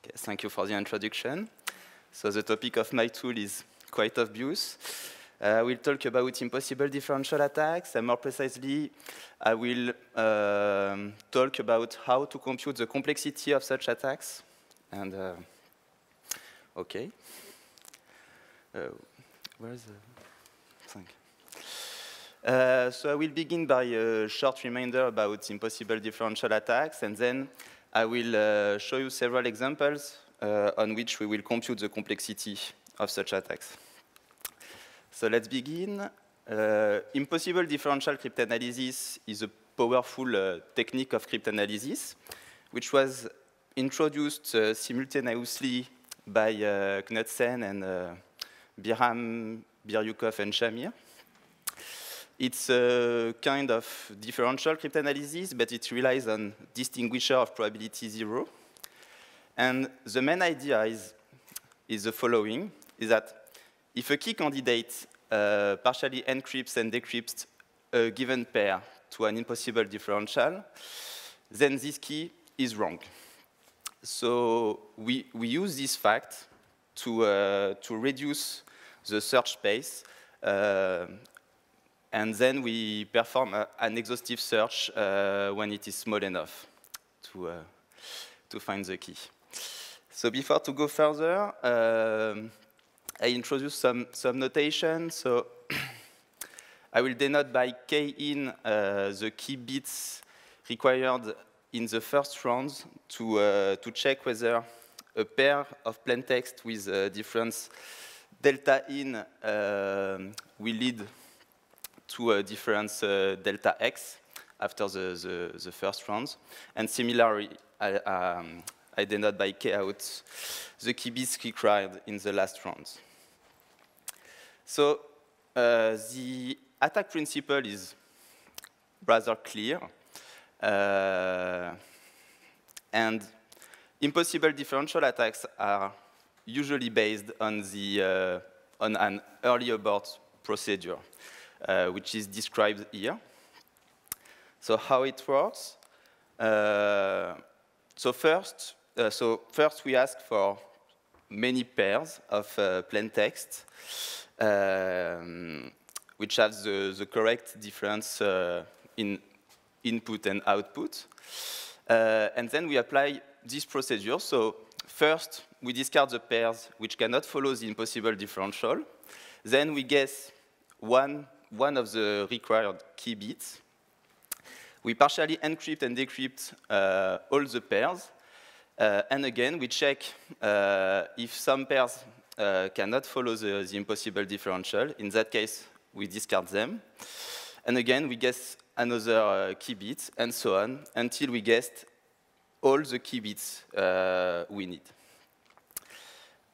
Okay, thank you for the introduction. So the topic of my tool is quite obvious. We'll talk about impossible differential attacks, and more precisely, I will talk about how to compute the complexity of such attacks. And okay, where's the thing? So I will begin by a short reminder about impossible differential attacks, and then I will show you several examples on which we will compute the complexity of such attacks. So let's begin. Impossible differential cryptanalysis is a powerful technique of cryptanalysis, which was introduced simultaneously by Knudsen and Birham, Biryukov, and Shamir. It's a kind of differential cryptanalysis, but it relies on distinguisher of probability 0. And the main idea is the following, is that if a key candidate partially encrypts and decrypts a given pair to an impossible differential, then this key is wrong. So we use this fact to reduce the search space, and then we perform an exhaustive search when it is small enough to find the key. So before to go further, I introduce some notation. So I will denote by k in the key bits required in the first round to check whether a pair of plain text with difference delta in will lead to a difference delta x after the first round. And similarly, I denote by k out the key bits required in the last round. So the attack principle is rather clear. And impossible differential attacks are usually based on an early abort procedure, which is described here. So how it works? So first we ask for many pairs of plain text, which have the correct difference in input and output. And then we apply this procedure. So first, we discard the pairs which cannot follow the impossible differential. Then we guess one of the required key bits. We partially encrypt and decrypt all the pairs. And again, we check if some pairs cannot follow the impossible differential. In that case, we discard them. And again, we guess another key bit, and so on, until we guessed all the key bits we need.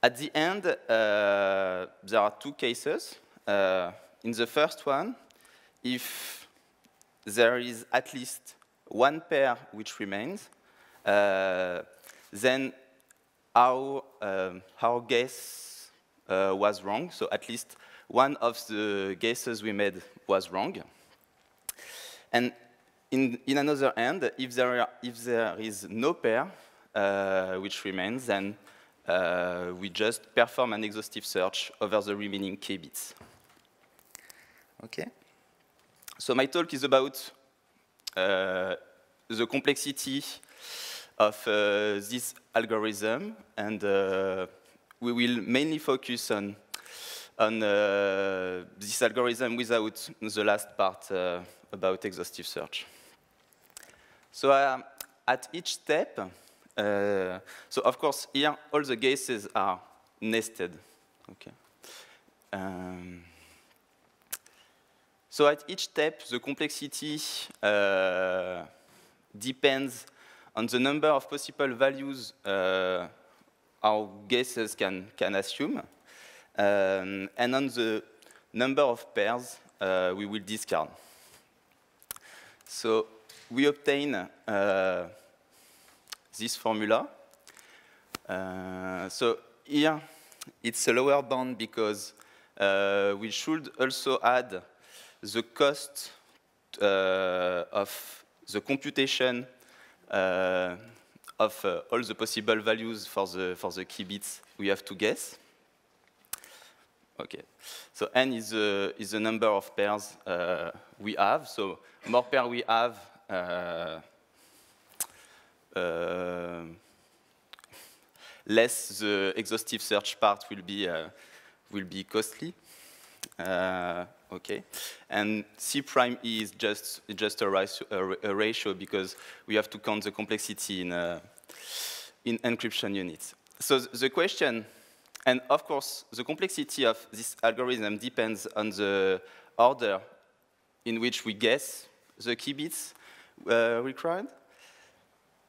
At the end, there are two cases. In the first one, if there is at least one pair which remains, then our guess was wrong. So at least one of the guesses we made was wrong. And in another end, if there is no pair which remains, then we just perform an exhaustive search over the remaining k bits. Okay. So my talk is about the complexity of this algorithm, and we will mainly focus on this algorithm without the last part about exhaustive search. So at each step, so of course here all the guesses are nested. Okay. So at each step, the complexity depends on the number of possible values our guesses can assume, and on the number of pairs we will discard. So we obtain this formula. So here it's a lower bound because we should also add the cost of the computation of all the possible values for the key bits we have to guess. Okay, so n is the number of pairs we have. So more pairs we have, less the exhaustive search part will be costly. Okay, and C prime E is just a ratio because we have to count the complexity in encryption units. So the question, and of course, the complexity of this algorithm depends on the order in which we guess the key bits required.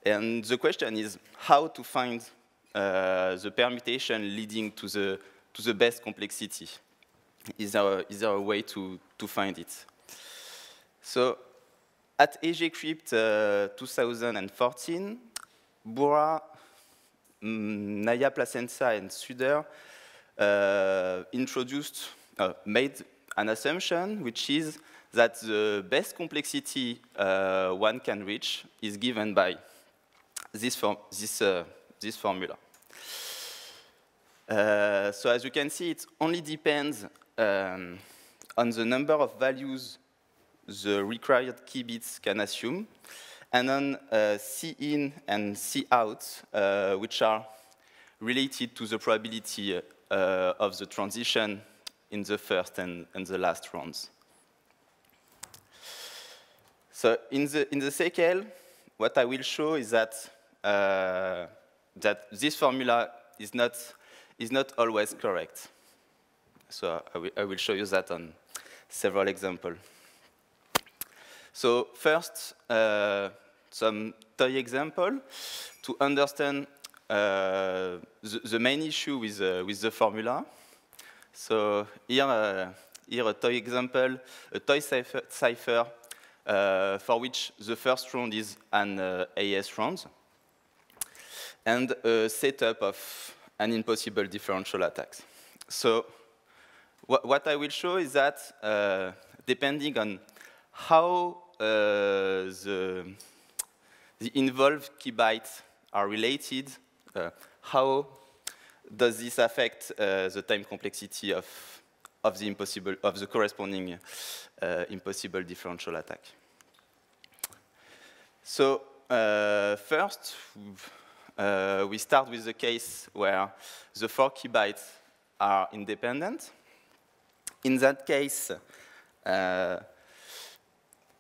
And the question is how to find the permutation leading to the best complexity. Is there a way to find it? So at AGCrypt 2014, Bourra, Naya Plasencia, and Suder made an assumption, which is that the best complexity one can reach is given by this formula. So as you can see, it only depends on the number of values the required key bits can assume, and on C in and C out, which are related to the probability of the transition in the first and the last rounds. So in the SECL, what I will show is that this formula is not always correct. So I will show you that on several examples. So first, some toy example to understand the main issue with the formula. So here a toy example, a toy cipher for which the first round is an AES round, and a setup of an impossible differential attack. So what I will show is that depending on how the involved key bytes are related, how does this affect the time complexity of the corresponding impossible differential attack? So first, we start with the case where the 4 key bytes are independent. In that case,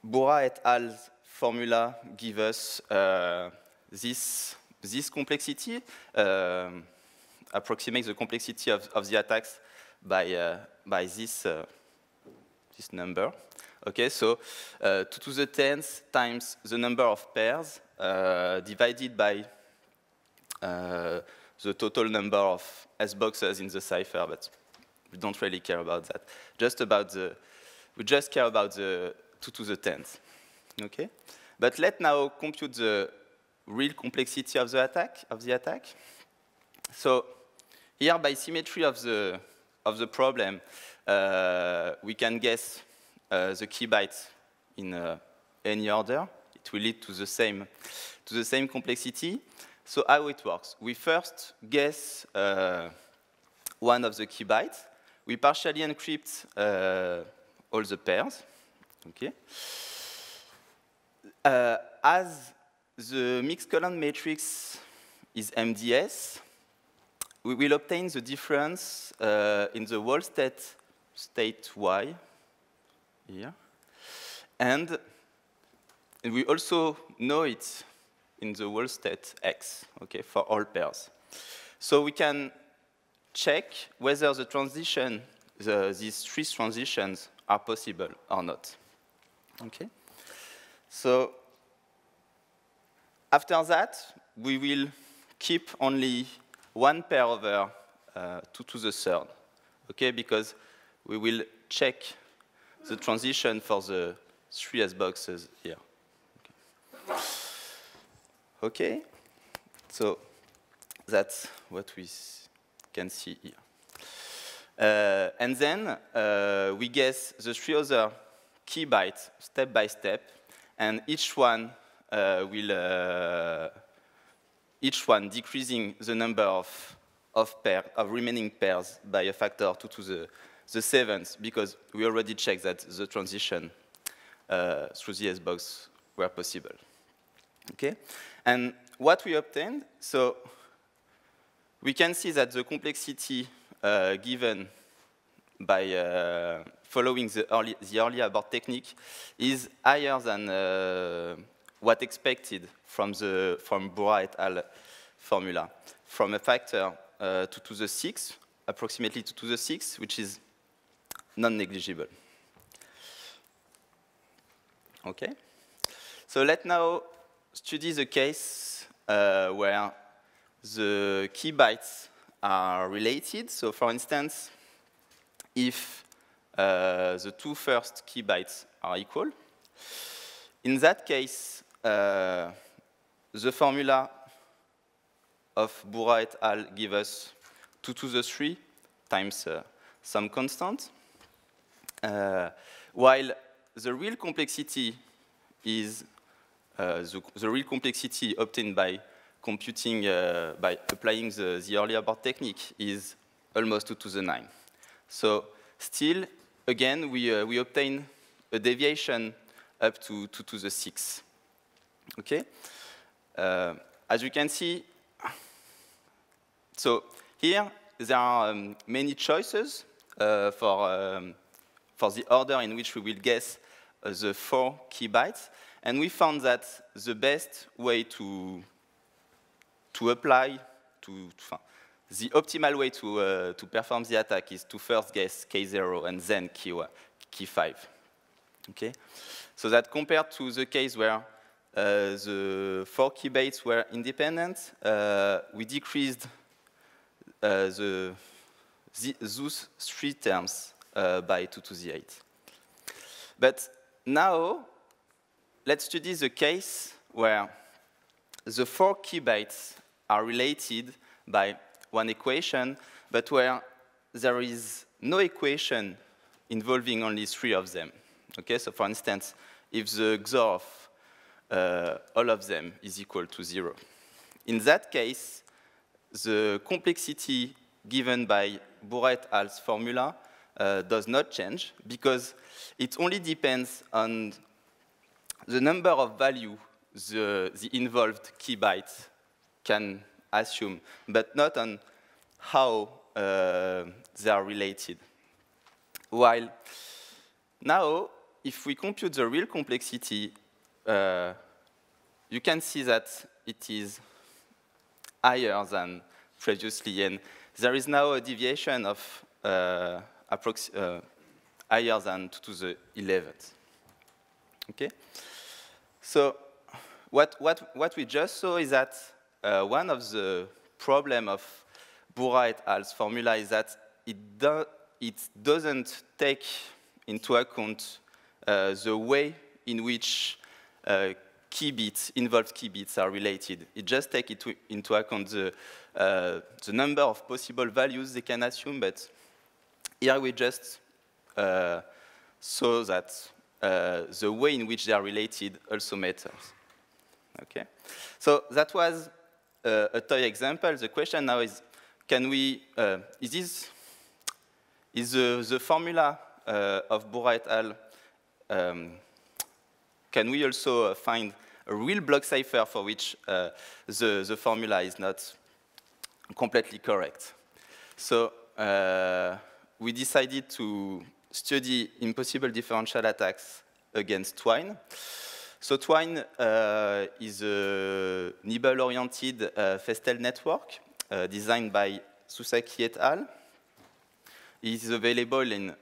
Bourra et al.'s formula give us this complexity, approximates the complexity of the attacks by this number. Okay, so 2 to the 10th times the number of pairs divided by the total number of S boxes in the cipher, but we don't really care about that. We just care about the 2 to the 10th. Okay, but let's now compute the real complexity of the attack. So here, by symmetry of the problem, we can guess the key bytes in any order. It will lead to the same complexity. So how it works? We first guess one of the key bytes. We partially encrypt all the pairs. Okay. As the mixed column matrix is MDS, we will obtain the difference in the whole state Y here, and we also know it in the whole state X, okay, for all pairs. So we can check whether the transition, these 3 transitions are possible or not. Okay. So after that, we will keep only 1 pair over 2 to the 3rd, okay, because we will check the transition for the 3 S boxes here. Okay, so that's what we can see here. And then we guess the 3 other key bytes step by step, and each one will each one decreasing the number of remaining pairs by a factor 2 to the 7th, because we already checked that the transition through the S-box were possible. Okay? And what we obtained, so we can see that the complexity given by following the early abort technique is higher than what expected from Boura et al. Formula, from a factor 2 to the 6, approximately 2 to the 6, which is non-negligible. Okay, so let's now study the case where the key bytes are related. So for instance, if the two first key bytes are equal, in that case, the formula of Boura et al. Give us 2 to the 3 times some constant, while the real complexity is the real complexity obtained by computing by applying the early abort technique is almost 2 to the 9. So still, again, we obtain a deviation up to 2 to the 6. Okay. As you can see, so here there are many choices for the order in which we will guess the 4 key bytes, and we found that the best way to apply the optimal way to perform the attack is to first guess K0 and then key 5. Okay, so that compared to the case where the 4 key bytes were independent, we decreased those 3 terms by 2 to the 8. But now, let's study the case where the 4 key bytes are related by one equation, but where there is no equation involving only 3 of them. Okay, so for instance, if the XOR of all of them is equal to 0. In that case, the complexity given by Boura et al.'s formula does not change, because it only depends on the number of value the involved key byte can assume, but not on how they are related. While now, if we compute the real complexity, you can see that it is higher than previously, and there is now a deviation of higher than 2 to the 11th. Okay? So what we just saw is that one of the problems of Boura et al.'s formula is that it doesn't take into account the way in which involved key bits are related. It just takes into account the number of possible values they can assume, but here we just saw that the way in which they are related also matters. Okay, so that was a toy example. The question now is, can we is the formula of Boura et al. Can we also find a real block cipher for which the formula is not completely correct? So we decided to study impossible differential attacks against Twine. So Twine is a Nibble-oriented Feistel network designed by Susaki et al. It is available in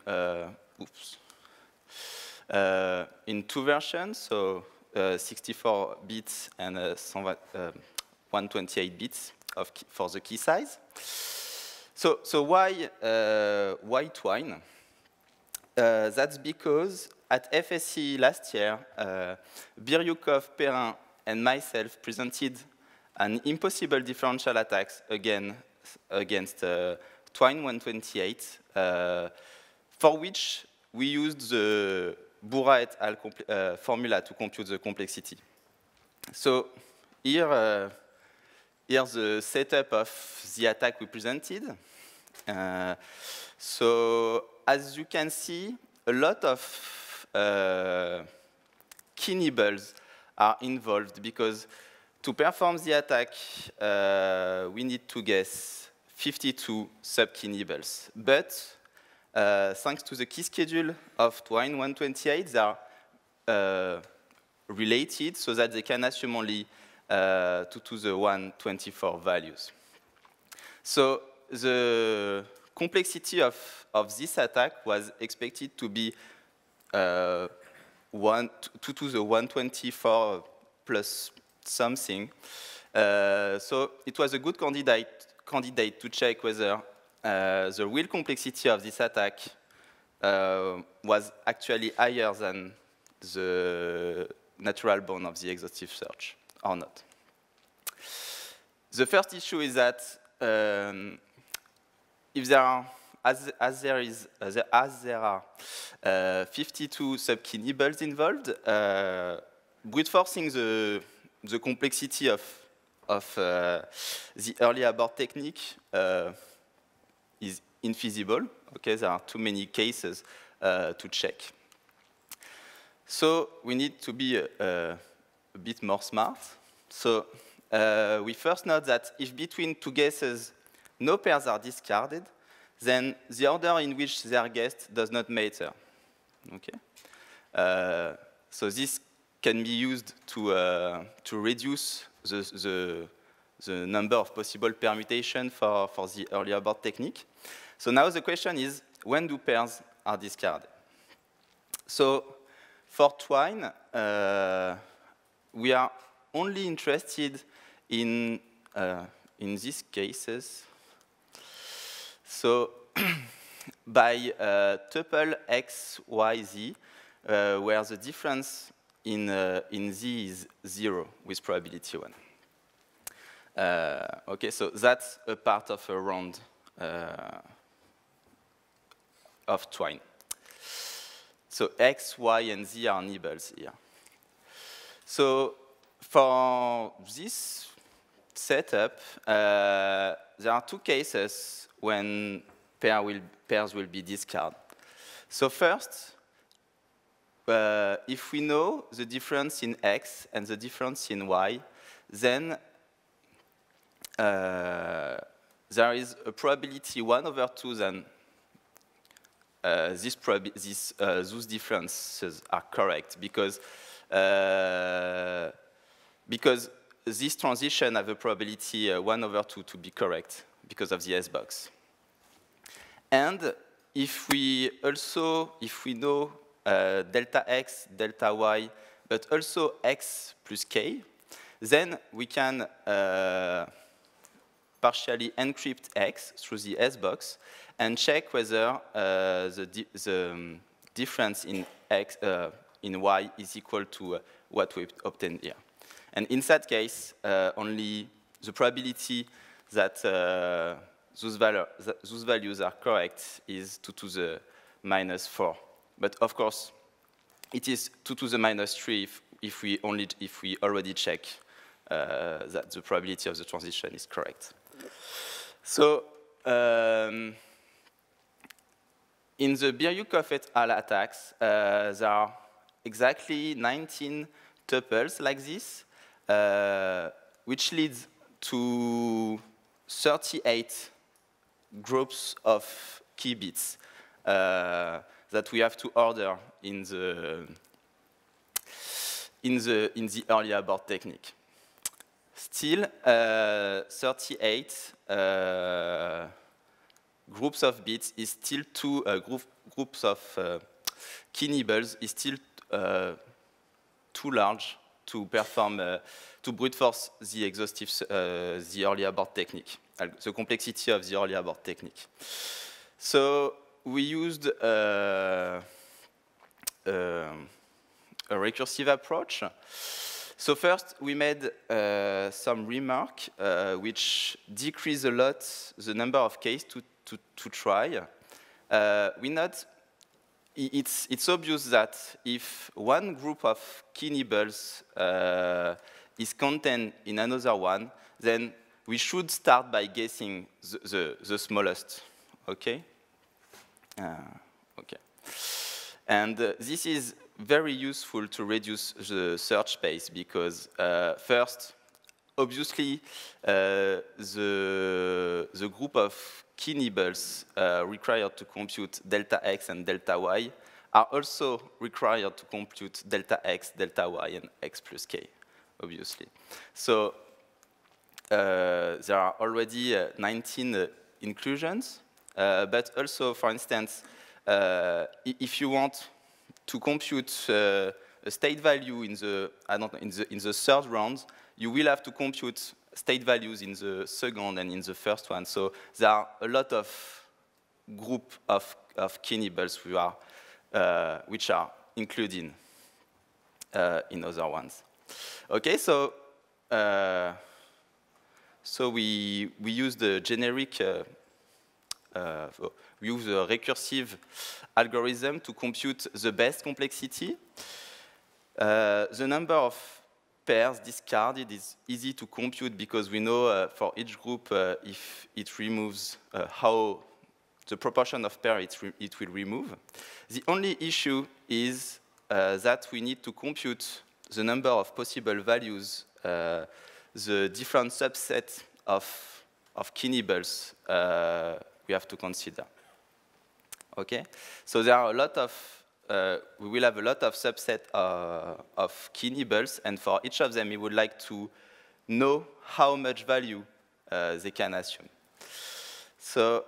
2 versions, so 64 bits and 128 bits for the key size. So why Twine? That's because at FSC last year, Biryukov, Perrin, and myself presented an impossible differential attack against Twine 128, for which we used the Boura et al. Formula to compute the complexity. So here here's the setup of the attack we presented. So as you can see, a lot of key nibbles are involved because to perform the attack, we need to guess 52 sub-key nibbles. But thanks to the key schedule of Twine 128, they are related so that they can assume only 2 to the 124 values. So the complexity of this attack was expected to be 2 to the 124 plus something. So it was a good candidate to check whether the real complexity of this attack was actually higher than the natural bound of the exhaustive search or not. The first issue is that if there are, as there are 52 sub-key nibbles involved, brute forcing the complexity of the early abort technique is infeasible. Okay, there are too many cases to check. So we need to be a bit more smart. So we first note that if between two guesses no pairs are discarded, then the order in which they are guessed does not matter. Okay. So this can be used to reduce the number of possible permutations for the early abort technique. So now the question is, when do pairs are discarded? So for Twine, we are only interested in these cases. So by tuple x, y, z, where the difference in z is 0 with probability 1. Okay, so that's a part of a round of Twine. So x, y, and z are nibbles here. So for this setup, there are two cases when pairs will be discarded. So first, if we know the difference in x and the difference in y, then there is a probability 1/2 then those differences are correct because this transition have a probability 1/2 to be correct because of the S-box. And if we know delta x, delta y, but also x plus k, then we can partially encrypt x through the S-box and check whether the difference in x in y is equal to what we obtained here. And in that case, only the probability that those values are correct is 2 to the -4. But of course, it is 2 to the -3 if we already check that the probability of the transition is correct. So in the Biryukov et al. Attacks, there are exactly 19 tuples like this, which leads to 38 groups of key bits that we have to order in the early abort technique. Still, 38 groups of bits is still groups of key nibbles is still too large to perform to brute force the exhaustive the early abort technique, the complexity of the early abort technique. So we used a recursive approach. So first, we made some remark which decrease a lot the number of cases to try. We note it's obvious that if one group of key nibbles is contained in another one, then we should start by guessing the smallest, okay? Okay. And this is very useful to reduce the search space because first, obviously, the group of key nibbles required to compute delta x and delta y are also required to compute delta x, delta y, and x plus k, obviously. So there are already 19 inclusions, but also, for instance, if you want to compute a state value in the in the third round, you will have to compute state values in the second and in the first one. So there are a lot of group of key nibbles which are included in other ones. Okay, so we use the generic we use a recursive algorithm to compute the best complexity. The number of pairs discarded is easy to compute because we know for each group if it removes how the proportion of pairs it will remove. The only issue is that we need to compute the number of possible values, the different subsets of key nibbles we have to consider. Okay, so there are a lot of we will have a lot of subset of key nibbles, and for each of them, we would like to know how much value they can assume. So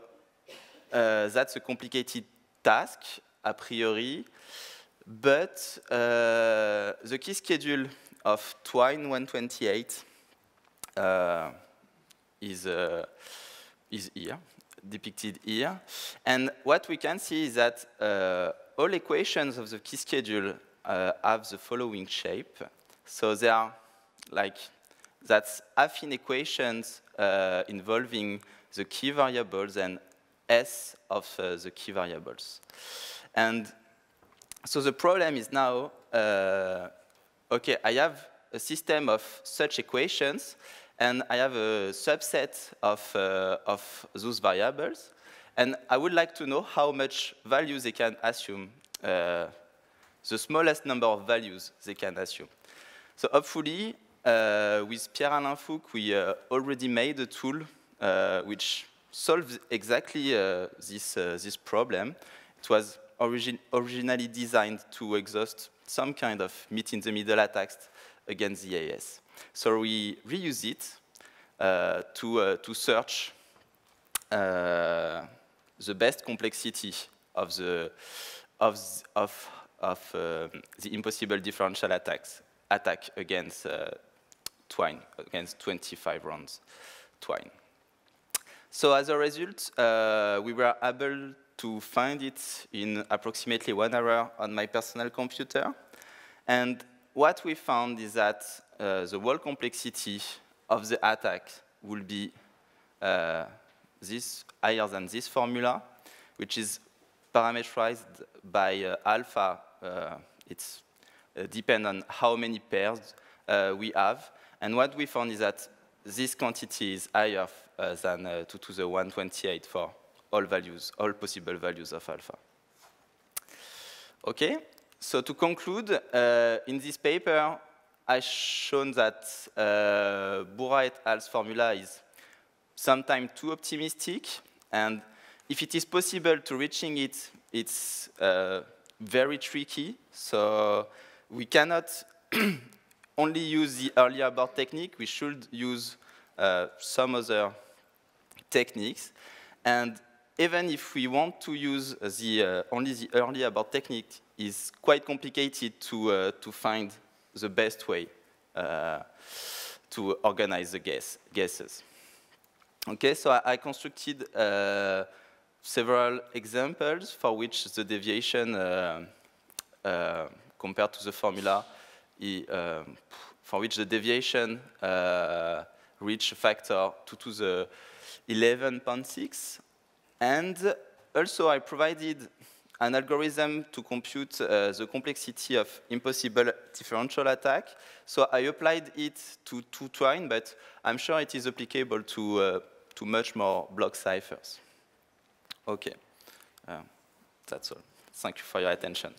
that's a complicated task, a priori, but the key schedule of Twine 128 is here, depicted here. And what we can see is that all equations of the key schedule have the following shape. So they are like, that's affine equations involving the key variables and S of the key variables. And so the problem is now, okay, I have a system of such equations, and I have a subset of those variables, and I would like to know how much values they can assume, the smallest number of values they can assume. So hopefully, with Pierre-Alain Fouque, we already made a tool which solves exactly this problem. It was originally designed to exhaust some kind of meet-in-the-middle attacks against the AES. So we reuse it to search the best complexity of the impossible differential attack against Twine, against 25 rounds Twine. So as a result, we were able to find it in approximately 1 hour on my personal computer. And what we found is that the whole complexity of the attack will be this higher than this formula, which is parameterized by alpha. It's depends on how many pairs we have. And what we found is that this quantity is higher than 2 to the 128 for all values, all possible values of alpha. Okay, so to conclude, in this paper, I've shown that Bourra et al.'s formula is sometimes too optimistic, and if it is possible to reaching it, it's very tricky. So we cannot only use the early abort technique. We should use some other techniques. And even if we want to use only the early abort technique, it's quite complicated to find the best way to organize the guesses. Okay, so I constructed several examples for which the deviation compared to the formula, for which the deviation reached a factor 2 to the 11.6. And also I provided an algorithm to compute the complexity of impossible differential attack. So I applied it to Twine, but I'm sure it is applicable to much more block ciphers. Okay, that's all. Thank you for your attention.